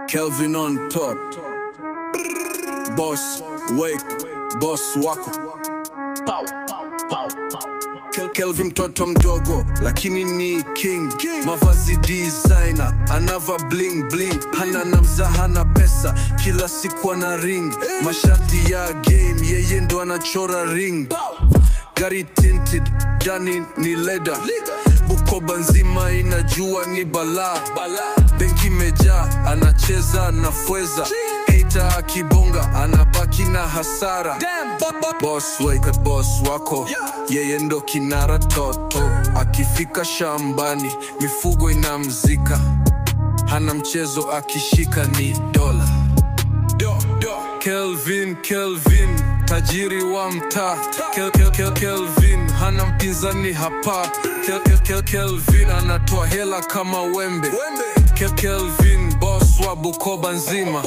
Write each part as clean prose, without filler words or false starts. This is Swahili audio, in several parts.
Kelvin on top. Boss, wake, boss wako. Kelvin mtoto mdogo lakini ni king. Mavazi designer, anava bling bling. Hana na mzaha na pesa, kila siku ana ring. Mashati ya game, yeye ndo anachora ring. Gari tinted, ndani ni leather. Bukoba nzima inajua ni balaa. Benki imejaa, anacheza na fweza. Hater akibonga, anabaki na hasara. Boss wake, boss wako, yeye ndo kinara toto. Akifika shambani, mifugo inamzika. Hana mchezo, akishika ni dola. Kelvin, tajiri wa mtaa. Kelvin, hana mpinzani hapa. Kelvin, anatoa hela kama wembe. Kelvin, boss wa Bukoba nzima.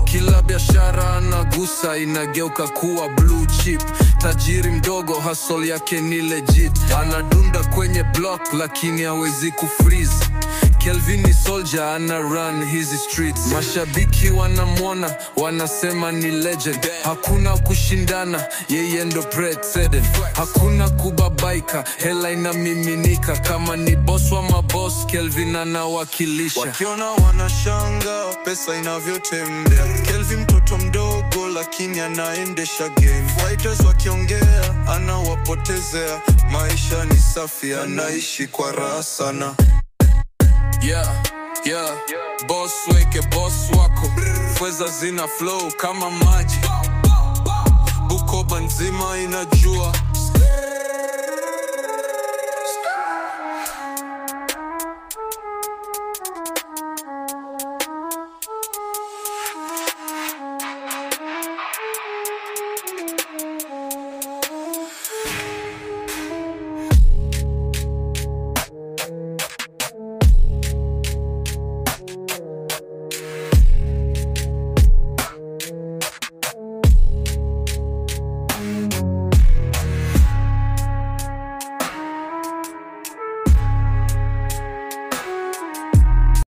Kila biashara anagusa inageuka kuwa blue chip. Tajiri mdogo, hustle yake ni legit. Anadunda kwenye block lakini hawezi kufreeze. Kelvin ni soldier, ana run hizi streets. Mashabiki wanamwona, wanasema ni legend. Hakuna kushindana, yeye ndo president. Hakuna kubabaika, hela inamiminika. Kama ni boss wa maboss, Kelvin anawakilisha. Wakiona wanashanga, pesa inavyotembea. Kelvin mtoto mdogo lakini anaendesha game. Fighters wakiongea, anawapotezea. Maisha ni safi, anaishi kwa raha sana. Yeah, boss weke, boss wako. Fweza zina flow kama maji. Bukoba nzima inajua.